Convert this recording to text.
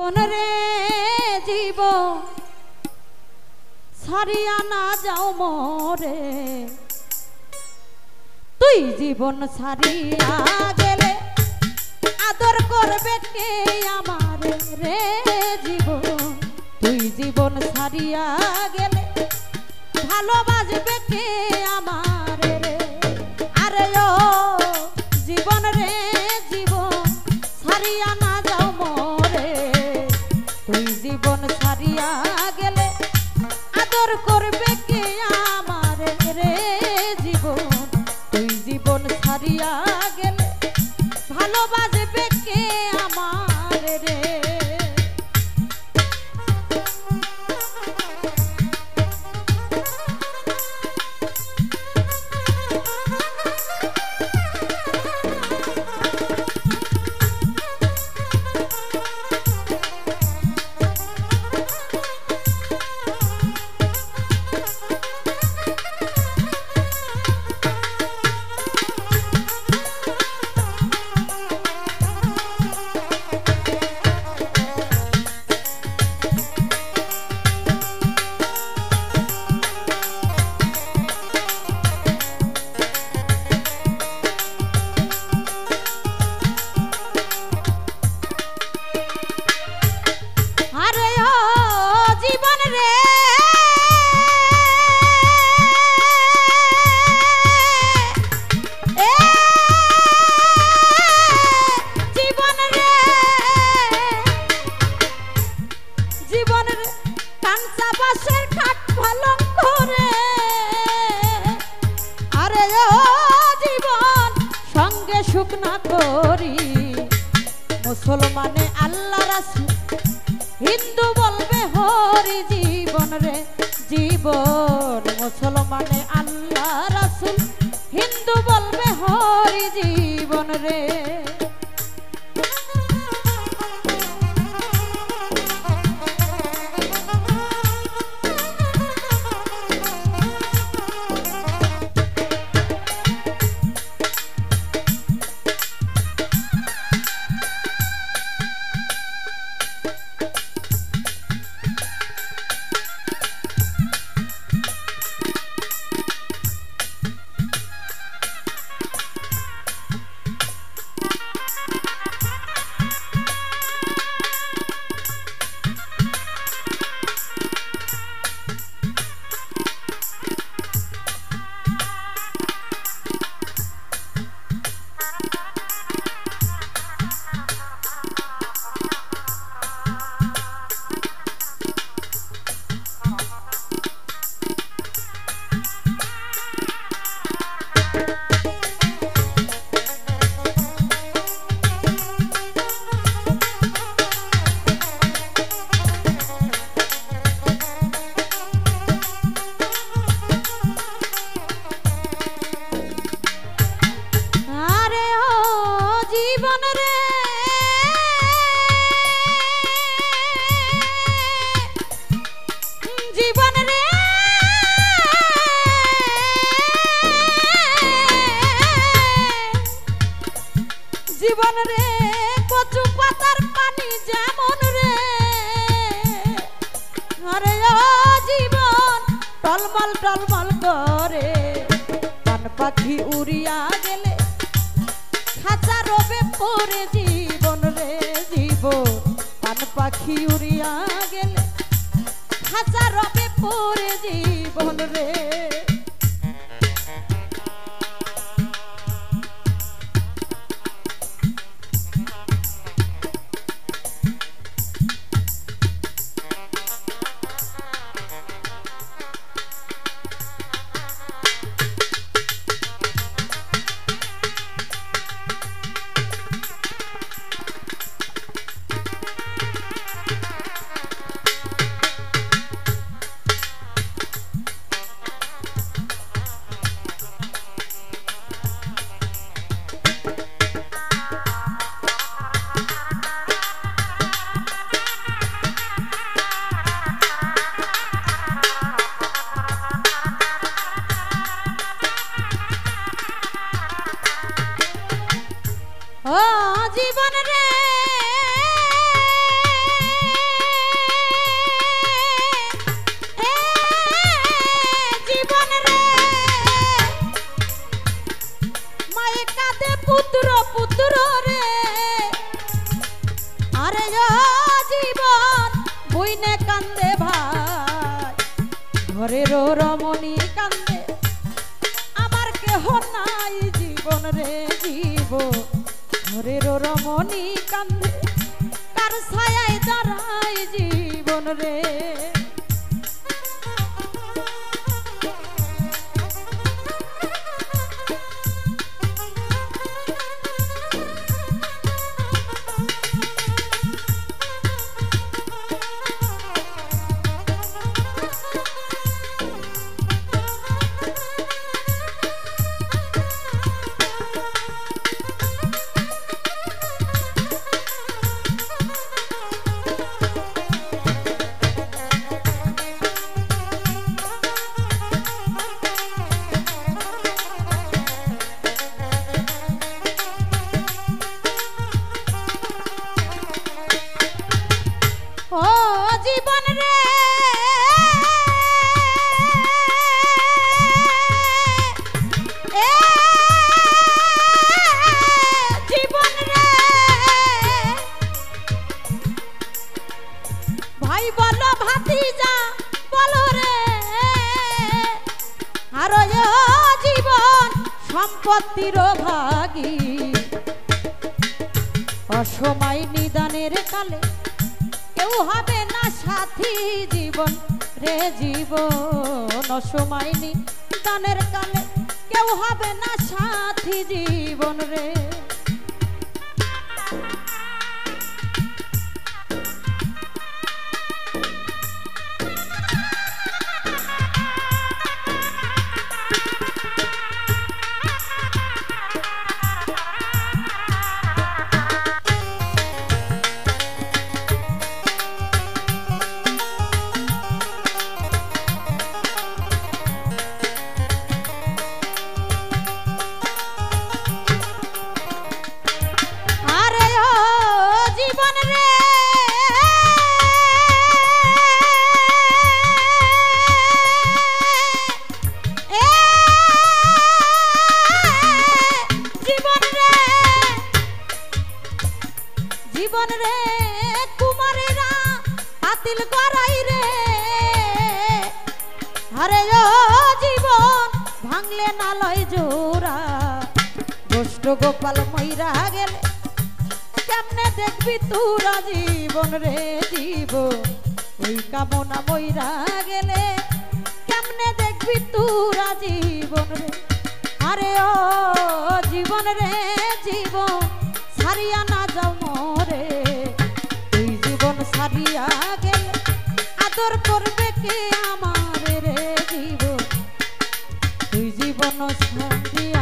জীবন রে জীবন ছাড়িয়া না যাও মোরে, তুই জীবন ছাড়িয়া গেলে আদর করবে কে আমার রে জীবন, তুই জীবন ছাড়িয়া গেলে ভালোবাসবে কে আমার রে। আরে ও জীবন রে জীবন ছাড়িয়া না যাও মোরে, তুই জীবন ছাড়িয়া গেলে আদর করবে কে আমার রে জীবন, তুই জীবন ছাড়িয়া গেলে ভালোবাসবে কে আমার রে। শুকনা করি মুসলমানে আল্লাহ রাসূল, হিন্দু বলবে হরি জীবন রে জীবন, মুসলমানে আল্লাহ রাসূল, হিন্দু বলবে হরি জীবন রে। জীবন রে কচু পাতার পানি যেমন রে, আরে ও জীবন টলমল টলমল করে, পান পাখি উড়িয়া গেলে খাঁচা রবে পরে জীবন রে জীবন, পান পাখি উড়িয়া গেলে খাঁচা রবে পরে জীবন রে। কান্দে ভাই, ঘরের রমণী কান্দে, আমার কেহ নাই জীবন রে জীবন। ঘরের রমণী কান্দে, কার ছায়ায় দাঁড়ায় জীবন রে। ও জীবন রে জীবন রে ভাই বলো ভাতিজা বলো রে, আর জীবন সম্পত্তির ভাগী, অসময় নিদানের কালে কেউ হবে না সাথী জীবন রে জীবন। অসময় নিদানের কালে কেউ হবে না সাথী জীবন রে। জীবন রে কুমারেরা পাতিল করাই রে, আরে ও জীবন ভাঙলে না লয় জোড়া। গোষ্ঠ গোপাল মইরা গেলে কেমনে দেখবি তোরা জীবন রে জীবন। ওই কামনা মইরা গেলে কেমনে দেখবি তোরা জীবন রে। আরে ও জীবন রে জীবন ছাড়িয়া না যাও মরে, তুই জীবন ছাড়িয়া গেলে আদর করবে কে আমার রে জীবন। তুই জীবন ছাড়িয়া